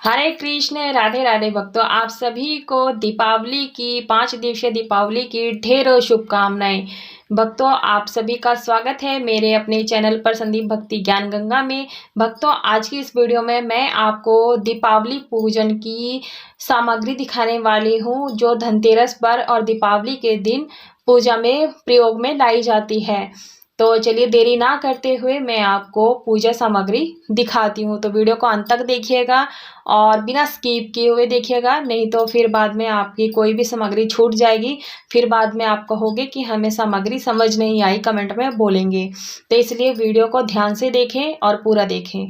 हरे कृष्ण, राधे राधे भक्तों। आप सभी को दीपावली की 5 दिवसीय दीपावली की ढेरों शुभकामनाएं। भक्तों, आप सभी का स्वागत है मेरे अपने चैनल पर संदीप भक्ति ज्ञान गंगा में। भक्तों, आज की इस वीडियो में मैं आपको दीपावली पूजन की सामग्री दिखाने वाली हूं, जो धनतेरस पर और दीपावली के दिन पूजा में प्रयोग में लाई जाती है। तो चलिए देरी ना करते हुए मैं आपको पूजा सामग्री दिखाती हूँ। तो वीडियो को अंत तक देखिएगा और बिना स्किप किए हुए देखिएगा, नहीं तो फिर बाद में आपकी कोई भी सामग्री छूट जाएगी। फिर बाद में आप कहोगे कि हमें सामग्री समझ नहीं आई, कमेंट में बोलेंगे। तो इसलिए वीडियो को ध्यान से देखें और पूरा देखें।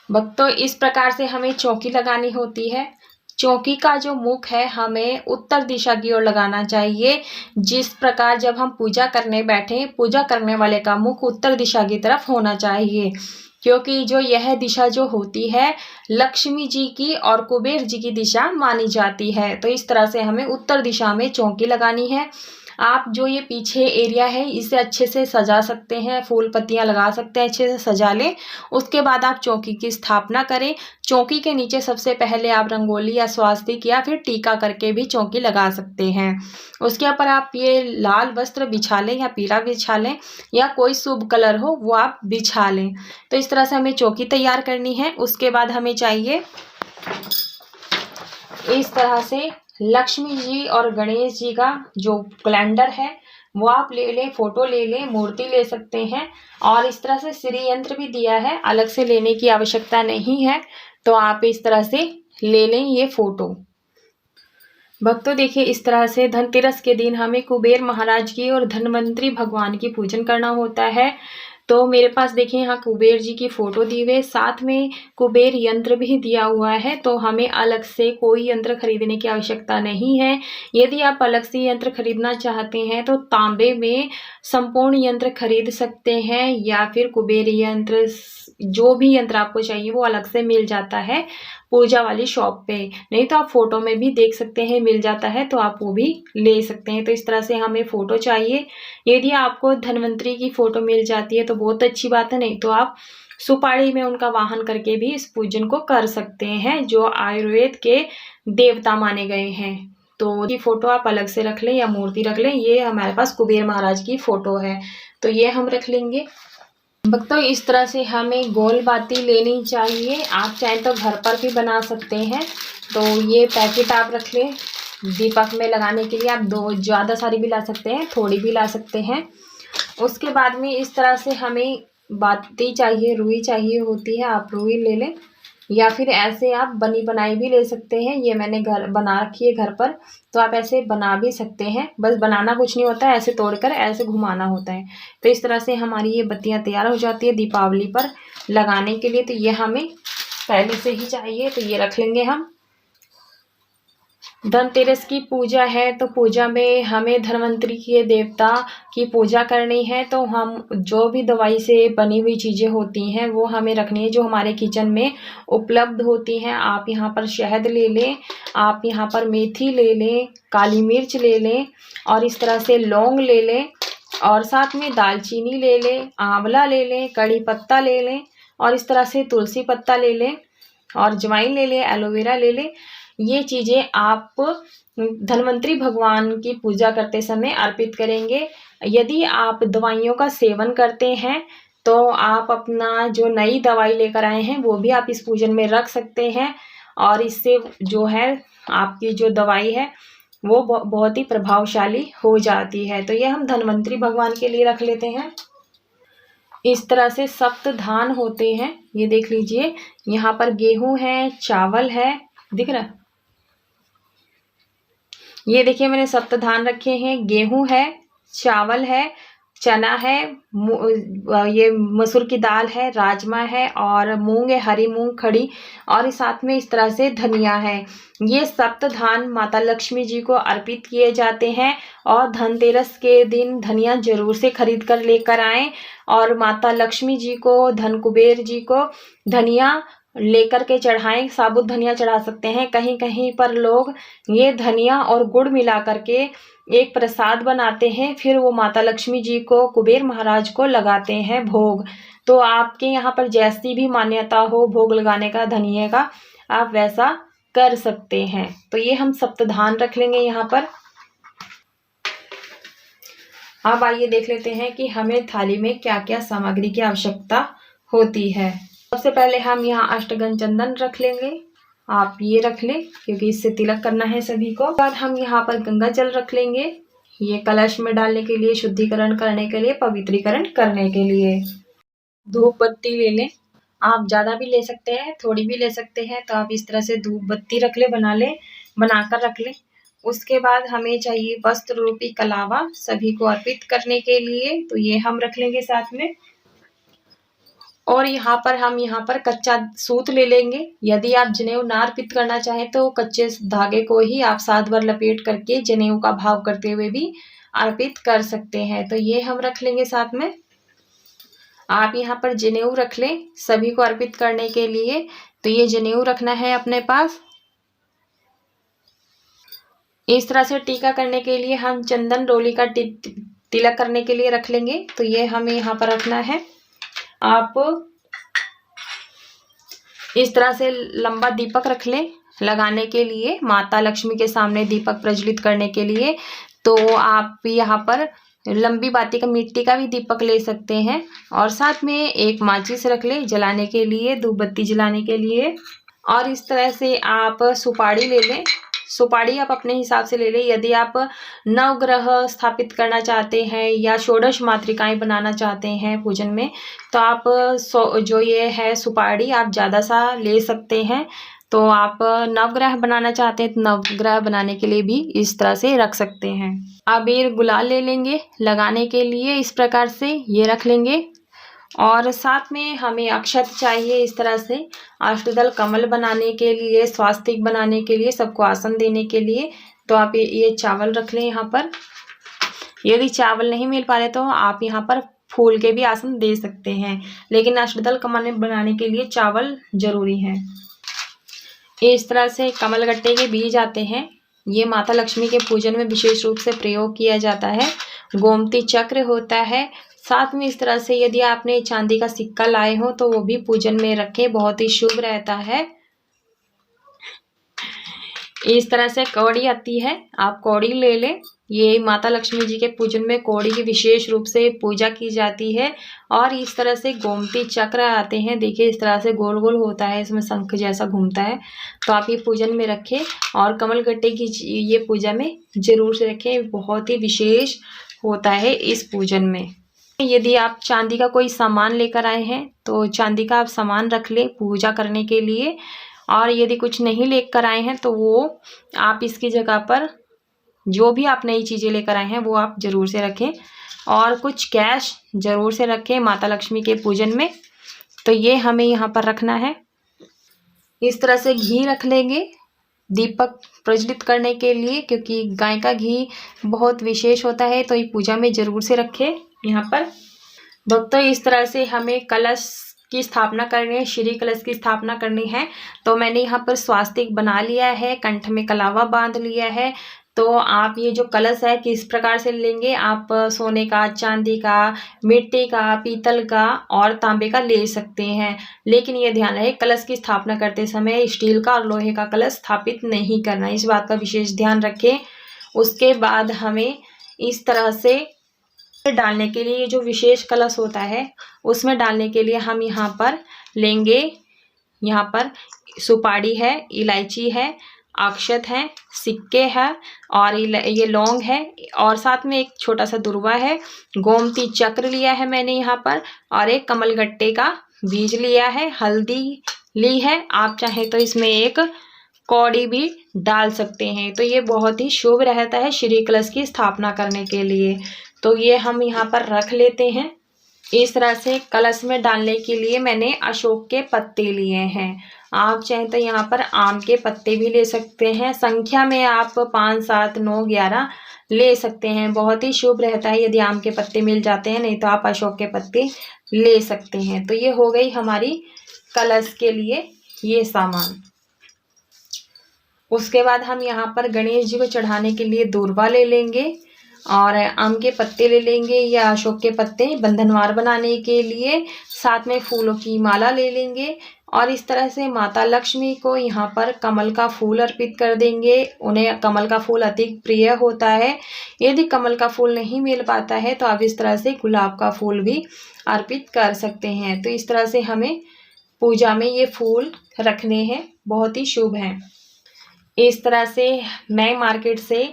भक्तों, इस प्रकार से हमें चौकी लगानी होती है। चौकी का जो मुख है हमें उत्तर दिशा की ओर लगाना चाहिए। जिस प्रकार जब हम पूजा करने बैठे, पूजा करने वाले का मुख उत्तर दिशा की तरफ होना चाहिए, क्योंकि जो यह दिशा जो होती है लक्ष्मी जी की और कुबेर जी की दिशा मानी जाती है। तो इस तरह से हमें उत्तर दिशा में चौकी लगानी है। आप जो ये पीछे एरिया है इसे अच्छे से सजा सकते हैं, फूल पत्तियां लगा सकते हैं, अच्छे से सजा लें। उसके बाद आप चौकी की स्थापना करें। चौकी के नीचे सबसे पहले आप रंगोली या स्वास्तिक या फिर टीका करके भी चौकी लगा सकते हैं। उसके ऊपर आप ये लाल वस्त्र बिछा लें या पीला बिछा लें या कोई शुभ कलर हो वो आप बिछा लें। तो इस तरह से हमें चौकी तैयार करनी है। उसके बाद हमें चाहिए इस तरह से लक्ष्मी जी और गणेश जी का जो कैलेंडर है वो आप ले लें, फोटो ले लें, मूर्ति ले सकते हैं। और इस तरह से श्री यंत्र भी दिया है, अलग से लेने की आवश्यकता नहीं है। तो आप इस तरह से ले लें ये फोटो। भक्तों देखिए, इस तरह से धनतेरस के दिन हमें कुबेर महाराज की और धनवंतरी भगवान की पूजन करना होता है। तो मेरे पास देखिए यहाँ कुबेर जी की फोटो दी हुई है, साथ में कुबेर यंत्र भी दिया हुआ है। तो हमें अलग से कोई यंत्र खरीदने की आवश्यकता नहीं है। यदि आप अलग से यंत्र खरीदना चाहते हैं तो तांबे में संपूर्ण यंत्र खरीद सकते हैं, या फिर कुबेर यंत्र, जो भी यंत्र आपको चाहिए वो अलग से मिल जाता है पूजा वाली शॉप पे। नहीं तो आप फोटो में भी देख सकते हैं, मिल जाता है, तो आप वो भी ले सकते हैं। तो इस तरह से हमें फोटो चाहिए। यदि आपको धन्वंतरी की फोटो मिल जाती है तो बहुत अच्छी बात है, नहीं तो आप सुपारी में उनका वाहन करके भी इस पूजन को कर सकते हैं, जो आयुर्वेद के देवता माने गए हैं। तो ये फोटो आप अलग से रख लें या मूर्ति रख लें। ये हमारे पास कुबेर महाराज की फोटो है, तो ये हम रख लेंगे। भक्तों, इस तरह से हमें गोल बाती लेनी चाहिए। आप चाहें तो घर पर भी बना सकते हैं। तो ये पैकेट आप रख लें। दीपक में लगाने के लिए आप दो ज़्यादा सारी भी ला सकते हैं, थोड़ी भी ला सकते हैं। उसके बाद में इस तरह से हमें बाती चाहिए, रुई चाहिए होती है। आप रुई ले लें, या फिर ऐसे आप बनी बनाई भी ले सकते हैं। ये मैंने घर बना रखी है घर पर, तो आप ऐसे बना भी सकते हैं। बस बनाना कुछ नहीं होता है, ऐसे तोड़कर ऐसे घुमाना होता है। तो इस तरह से हमारी ये बत्तियां तैयार हो जाती है दीपावली पर लगाने के लिए। तो ये हमें पहले से ही चाहिए, तो ये रख लेंगे हम। धनतेरस की पूजा है, तो पूजा में हमें धन्वंतरी के देवता की पूजा करनी है। तो हम जो भी दवाई से बनी हुई चीज़ें होती हैं वो हमें रखनी है, जो हमारे किचन में उपलब्ध होती हैं। आप यहाँ पर शहद ले लें, आप यहाँ पर मेथी ले लें, काली मिर्च ले लें, और इस तरह से लौंग ले लें, और साथ में दालचीनी ले लें, आंवला ले लें, कड़ी पत्ता ले लें, और इस तरह से तुलसी पत्ता ले लें, और अजवाइन ले लें, एलोवेरा ले लें। ये चीज़ें आप धन्वंतरी भगवान की पूजा करते समय अर्पित करेंगे। यदि आप दवाइयों का सेवन करते हैं तो आप अपना जो नई दवाई लेकर आए हैं वो भी आप इस पूजन में रख सकते हैं, और इससे जो है आपकी जो दवाई है वो बहुत ही प्रभावशाली हो जाती है। तो ये हम धन्वंतरी भगवान के लिए रख लेते हैं। इस तरह से सप्त धान होते हैं, ये देख लीजिए। यहाँ पर गेहूं है, चावल है, दिख रहा है? ये देखिए मैंने सप्त धान रखे हैं। गेहूं है, चावल है, चना है, ये मसूर की दाल है, राजमा है, और मूंग है, हरी मूंग खड़ी, और साथ में इस तरह से धनिया है। ये सप्त धान माता लक्ष्मी जी को अर्पित किए जाते हैं। और धनतेरस के दिन धनिया जरूर से खरीद कर लेकर आएं, और माता लक्ष्मी जी को, धन कुबेर जी को धनिया लेकर के चढ़ाएं। साबुत धनिया चढ़ा सकते हैं। कहीं कहीं पर लोग ये धनिया और गुड़ मिला करके एक प्रसाद बनाते हैं, फिर वो माता लक्ष्मी जी को, कुबेर महाराज को लगाते हैं भोग। तो आपके यहाँ पर जैसी भी मान्यता हो भोग लगाने का धनिया का, आप वैसा कर सकते हैं। तो ये हम सप्तधान रख लेंगे यहाँ पर। अब आइए देख लेते हैं कि हमें थाली में क्या क्या सामग्री की आवश्यकता होती है। सबसे पहले हम यहाँ अष्टगंध चंदन रख लेंगे, आप ये रख लें क्योंकि इससे तिलक करना है सभी को। बाद हम यहाँ पर गंगा जल रख लेंगे, ये कलश में डालने के लिए, शुद्धिकरण करने के लिए, पवित्रीकरण करने के लिए। धूप बत्ती ले लें, आप ज़्यादा भी ले सकते हैं, थोड़ी भी ले सकते हैं। तो आप इस तरह से धूप बत्ती रख ले, बनाकर रख लें। उसके बाद हमें चाहिए वस्त्र रूपी कलावा सभी को अर्पित करने के लिए, तो ये हम रख लेंगे साथ में। और यहाँ पर कच्चा सूत ले लेंगे। यदि आप जनेऊ ना अर्पित करना चाहें तो कच्चे धागे को ही आप 7 बार लपेट करके जनेऊ का भाव करते हुए भी अर्पित कर सकते हैं। तो ये हम रख लेंगे साथ में। आप यहाँ पर जनेऊ रख लें सभी को अर्पित करने के लिए। तो ये जनेऊ रखना है अपने पास। इस तरह से टीका करने के लिए हम चंदन रोली का तिलक करने के लिए रख लेंगे। तो ये हमें यहाँ पर रखना है। आप इस तरह से लंबा दीपक रख लें लगाने के लिए, माता लक्ष्मी के सामने दीपक प्रज्वलित करने के लिए। तो आप यहाँ पर लंबी बाती का मिट्टी का भी दीपक ले सकते हैं। और साथ में एक माचिस रख ले जलाने के लिए, धूप बत्ती जलाने के लिए। और इस तरह से आप सुपारी ले लें, सुपारी आप अपने हिसाब से ले लें। यदि आप नवग्रह स्थापित करना चाहते हैं या षोडश मातृकाएं बनाना चाहते हैं पूजन में, तो आप जो ये है सुपारी आप ज़्यादा सा ले सकते हैं। तो आप नवग्रह बनाना चाहते हैं तो नवग्रह बनाने के लिए भी इस तरह से रख सकते हैं। अबीर गुलाल ले लेंगे लगाने के लिए, इस प्रकार से ये रख लेंगे। और साथ में हमें अक्षत चाहिए इस तरह से, अष्टदल कमल बनाने के लिए, स्वास्तिक बनाने के लिए, सबको आसन देने के लिए। तो आप ये चावल रख लें यहाँ पर। यदि चावल नहीं मिल पा रहे तो आप यहाँ पर फूल के भी आसन दे सकते हैं, लेकिन अष्टदल कमल बनाने के लिए चावल जरूरी है। इस तरह से कमलगट्टे के बीज आते हैं, ये माता लक्ष्मी के पूजन में विशेष रूप से प्रयोग किया जाता है। गोमती चक्र होता है। साथ में इस तरह से यदि आपने चांदी का सिक्का लाए हो तो वो भी पूजन में रखें, बहुत ही शुभ रहता है। इस तरह से कौड़ी आती है, आप कौड़ी ले लें। ये माता लक्ष्मी जी के पूजन में कौड़ी की विशेष रूप से पूजा की जाती है। और इस तरह से गोमती चक्र आते हैं, देखिए इस तरह से गोल गोल होता है, इसमें शंख जैसा घूमता है। तो आप ये पूजन में रखें। और कमलगट्टे की ये पूजा में जरूर से रखें, बहुत ही विशेष होता है इस पूजन में। यदि आप चांदी का कोई सामान लेकर आए हैं तो चांदी का आप सामान रख लें पूजा करने के लिए। और यदि कुछ नहीं लेकर आए हैं तो वो आप इसकी जगह पर जो भी आप नई चीज़ें लेकर आए हैं वो आप ज़रूर से रखें। और कुछ कैश ज़रूर से रखें माता लक्ष्मी के पूजन में। तो ये हमें यहाँ पर रखना है। इस तरह से घी रख लेंगे दीपक प्रज्वलित करने के लिए, क्योंकि गाय का घी बहुत विशेष होता है। तो ये पूजा में ज़रूर से रखें यहाँ पर। भक्तों इस तरह से हमें कलश की स्थापना करनी है, श्री कलश की स्थापना करनी है। तो मैंने यहाँ पर स्वास्तिक बना लिया है, कंठ में कलावा बांध लिया है। तो आप ये जो कलश है किस प्रकार से लेंगे, आप सोने का, चांदी का, मिट्टी का, पीतल का और तांबे का ले सकते हैं। लेकिन ये ध्यान रहे कलश की स्थापना करते समय स्टील का और लोहे का कलश स्थापित नहीं करना, इस बात का विशेष ध्यान रखें। उसके बाद हमें इस तरह से डालने के लिए जो विशेष कलश होता है उसमें डालने के लिए हम यहाँ पर लेंगे, यहाँ पर सुपारी है, इलायची है, अक्षत है, सिक्के हैं और ये लौंग है। और साथ में एक छोटा सा दुर्वा है, गोमती चक्र लिया है मैंने यहाँ पर, और एक कमलगट्टे का बीज लिया है, हल्दी ली है। आप चाहें तो इसमें एक कौड़ी भी डाल सकते हैं। तो ये बहुत ही शुभ रहता है श्री कलश की स्थापना करने के लिए। तो ये हम यहाँ पर रख लेते हैं। इस तरह से कलश में डालने के लिए मैंने अशोक के पत्ते लिए हैं। आप चाहें तो यहाँ पर आम के पत्ते भी ले सकते हैं, संख्या में आप 5, 7, 9, 11 ले सकते हैं। बहुत ही शुभ रहता है यदि आम के पत्ते मिल जाते हैं, नहीं तो आप अशोक के पत्ते ले सकते हैं। तो ये हो गई हमारी कलश के लिए ये सामान। उसके बाद हम यहाँ पर गणेश जी को चढ़ाने के लिए दूर्वा ले लेंगे और आम के पत्ते ले लेंगे या अशोक के पत्ते बंधनवार बनाने के लिए। साथ में फूलों की माला ले लेंगे। और इस तरह से माता लक्ष्मी को यहाँ पर कमल का फूल अर्पित कर देंगे। उन्हें कमल का फूल अति प्रिय होता है। यदि कमल का फूल नहीं मिल पाता है तो आप इस तरह से गुलाब का फूल भी अर्पित कर सकते हैं। तो इस तरह से हमें पूजा में ये फूल रखने हैं, बहुत ही शुभ हैं। इस तरह से मैं मार्केट से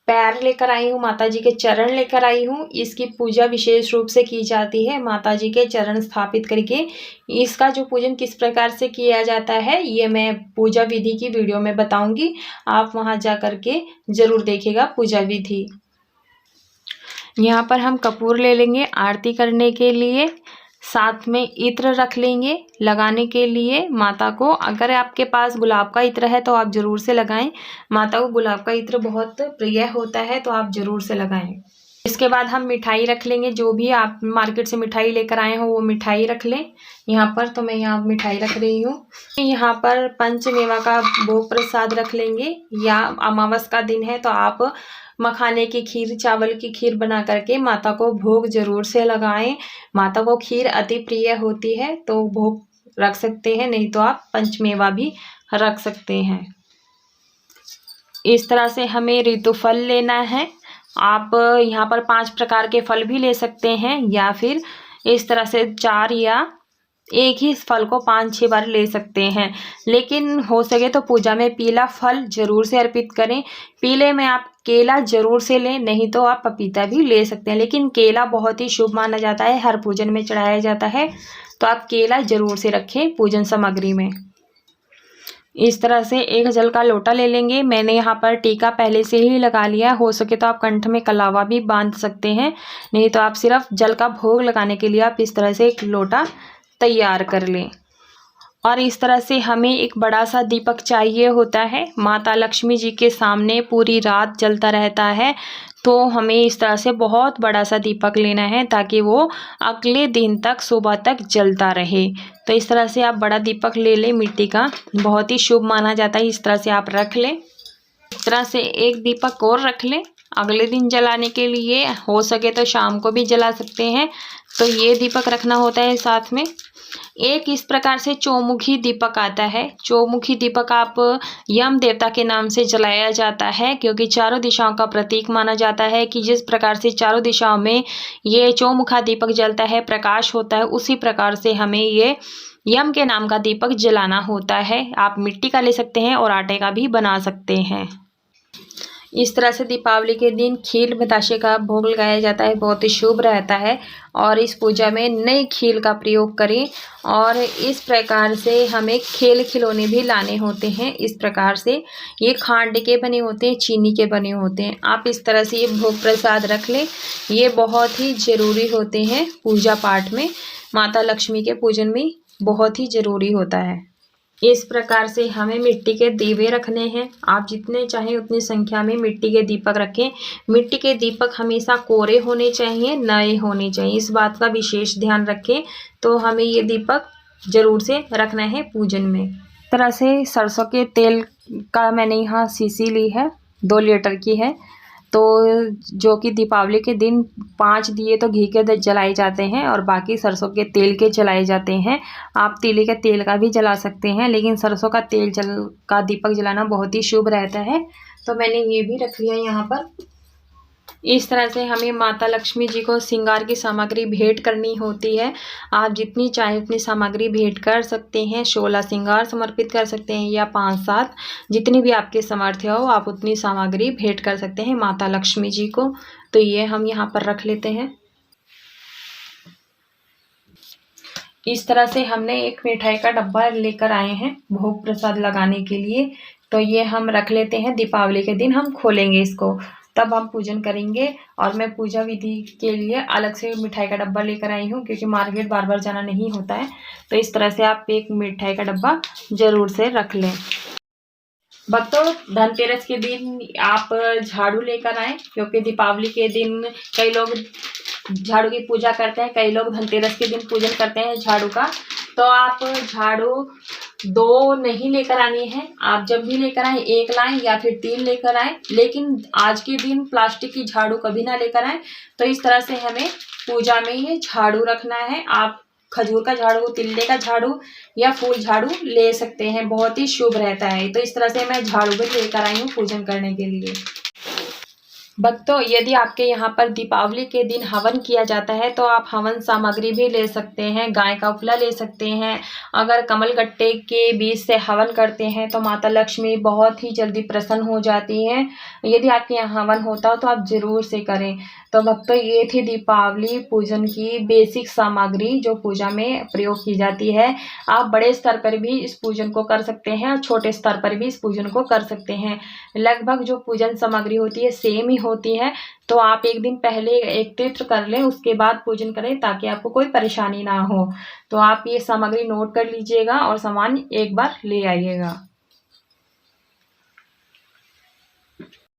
पैर लेकर आई हूँ, माता जी के चरण लेकर आई हूँ। इसकी पूजा विशेष रूप से की जाती है। माता जी के चरण स्थापित करके इसका जो पूजन किस प्रकार से किया जाता है ये मैं पूजा विधि की वीडियो में बताऊंगी। आप वहां जा कर के जरूर देखिएगा पूजा विधि। यहाँ पर हम कपूर ले लेंगे आरती करने के लिए, साथ में इत्र रख लेंगे लगाने के लिए माता को। अगर आपके पास गुलाब का इत्र है तो आप ज़रूर से लगाएं। माता को गुलाब का इत्र बहुत प्रिय होता है तो आप ज़रूर से लगाएं। इसके बाद हम मिठाई रख लेंगे। जो भी आप मार्केट से मिठाई लेकर आए हो वो मिठाई रख लें। यहाँ पर तो मैं यहाँ मिठाई रख रही हूँ। यहाँ पर पंचमेवा का भोग प्रसाद रख लेंगे। या अमावस का दिन है तो आप मखाने की खीर, चावल की खीर बना करके माता को भोग जरूर से लगाएं। माता को खीर अति प्रिय होती है तो भोग रख सकते हैं, नहीं तो आप पंचमेवा भी रख सकते हैं। इस तरह से हमें ऋतुफल लेना है। आप यहाँ पर 5 प्रकार के फल भी ले सकते हैं या फिर इस तरह से 4 या एक ही फल को 5-6 बार ले सकते हैं। लेकिन हो सके तो पूजा में पीला फल जरूर से अर्पित करें। पीले में आप केला जरूर से लें, नहीं तो आप पपीता भी ले सकते हैं। लेकिन केला बहुत ही शुभ माना जाता है, हर पूजन में चढ़ाया जाता है, तो आप केला जरूर से रखें पूजन सामग्री में। इस तरह से एक जल का लोटा ले लेंगे। मैंने यहाँ पर टीका पहले से ही लगा लिया। हो सके तो आप कंठ में कलावा भी बांध सकते हैं, नहीं तो आप सिर्फ जल का भोग लगाने के लिए आप इस तरह से एक लोटा तैयार कर लें। और इस तरह से हमें एक बड़ा सा दीपक चाहिए होता है। माता लक्ष्मी जी के सामने पूरी रात जलता रहता है, तो हमें इस तरह से बहुत बड़ा सा दीपक लेना है ताकि वो अगले दिन तक सुबह तक जलता रहे। तो इस तरह से आप बड़ा दीपक ले लें मिट्टी का, बहुत ही शुभ माना जाता है। इस तरह से आप रख लें। इस तरह से एक दीपक और रख लें अगले दिन जलाने के लिए। हो सके तो शाम को भी जला सकते हैं। तो ये दीपक रखना होता है साथ में। एक इस प्रकार से चौमुखी दीपक आता है। चौमुखी दीपक आप यम देवता के नाम से जलाया जाता है, क्योंकि चारों दिशाओं का प्रतीक माना जाता है कि जिस प्रकार से चारों दिशाओं में ये चौमुखा दीपक जलता है, प्रकाश होता है, उसी प्रकार से हमें ये यम के नाम का दीपक जलाना होता है। आप मिट्टी का ले सकते हैं और आटे का भी बना सकते हैं। इस तरह से दीपावली के दिन खीर बताशे का भोग लगाया जाता है, बहुत ही शुभ रहता है। और इस पूजा में नई खीर का प्रयोग करें। और इस प्रकार से हमें खेल खिलौने भी लाने होते हैं। इस प्रकार से ये खांड के बने होते हैं, चीनी के बने होते हैं। आप इस तरह से ये भोग प्रसाद रख लें, ये बहुत ही ज़रूरी होते हैं पूजा पाठ में। माता लक्ष्मी के पूजन में बहुत ही ज़रूरी होता है। इस प्रकार से हमें मिट्टी के दीवे रखने हैं। आप जितने चाहें उतनी संख्या में मिट्टी के दीपक रखें। मिट्टी के दीपक हमेशा कोरे होने चाहिए, नए होने चाहिए, इस बात का विशेष ध्यान रखें। तो हमें ये दीपक जरूर से रखना है पूजन में। इस तरह से सरसों के तेल का मैंने यहाँ शीशी ली है, 2 लीटर की है। तो जो कि दीपावली के दिन 5 दिए तो घी के जलाए जाते हैं और बाकी सरसों के तेल के जलाए जाते हैं। आप तीली के तेल का भी जला सकते हैं, लेकिन सरसों का तेल का दीपक जलाना बहुत ही शुभ रहता है। तो मैंने ये भी रख लिया यहाँ पर। इस तरह से हमें माता लक्ष्मी जी को श्रृंगार की सामग्री भेंट करनी होती है। आप जितनी चाहे उतनी सामग्री भेंट कर सकते हैं। 16 श्रृंगार समर्पित कर सकते हैं या 5-7, जितनी भी आपके सामर्थ्य हो आप उतनी सामग्री भेंट कर सकते हैं माता लक्ष्मी जी को। तो ये हम यहाँ पर रख लेते हैं। इस तरह से हमने एक मिठाई का डब्बा लेकर आए हैं भोग प्रसाद लगाने के लिए। तो ये हम रख लेते हैं, दीपावली के दिन हम खोलेंगे इसको, तब हम पूजन करेंगे। और मैं पूजा विधि के लिए अलग से मिठाई का डब्बा लेकर आई हूँ, क्योंकि मार्केट बार बार जाना नहीं होता है। तो इस तरह से आप एक मिठाई का डब्बा जरूर से रख लें। भक्तों, धनतेरस के दिन आप झाड़ू लेकर आएँ, क्योंकि दीपावली के दिन कई लोग झाड़ू की पूजा करते हैं, कई लोग धनतेरस के दिन पूजन करते हैं झाड़ू का। तो आप झाड़ू 2 नहीं लेकर आनी है। आप जब भी लेकर आए 1 लाएं या फिर 3 लेकर आएं, लेकिन आज के दिन प्लास्टिक की झाड़ू कभी ना लेकर आएं। तो इस तरह से हमें पूजा में ये झाड़ू रखना है। आप खजूर का झाड़ू, तिल्ले का झाड़ू या फूल झाड़ू ले सकते हैं, बहुत ही शुभ रहता है। तो इस तरह से मैं झाड़ू भी लेकर आई हूँ पूजन करने के लिए। भक्तों, यदि आपके यहाँ पर दीपावली के दिन हवन किया जाता है तो आप हवन सामग्री भी ले सकते हैं, गाय का उपला ले सकते हैं। अगर कमलगट्टे के बीज से हवन करते हैं तो माता लक्ष्मी बहुत ही जल्दी प्रसन्न हो जाती हैं। यदि आपके यहाँ हवन होता हो तो आप ज़रूर से करें। तो भक्तों, ये थी दीपावली पूजन की बेसिक सामग्री जो पूजा में प्रयोग की जाती है। आप बड़े स्तर पर भी इस पूजन को कर सकते हैं और छोटे स्तर पर भी इस पूजन को कर सकते हैं। लगभग जो पूजन सामग्री होती है सेम ही होती है। तो आप एक दिन पहले एकत्रित कर लें, उसके बाद पूजन करें ताकि आपको कोई परेशानी ना हो। तो आप ये सामग्री नोट कर लीजिएगा और सामान एक बार ले आइएगा।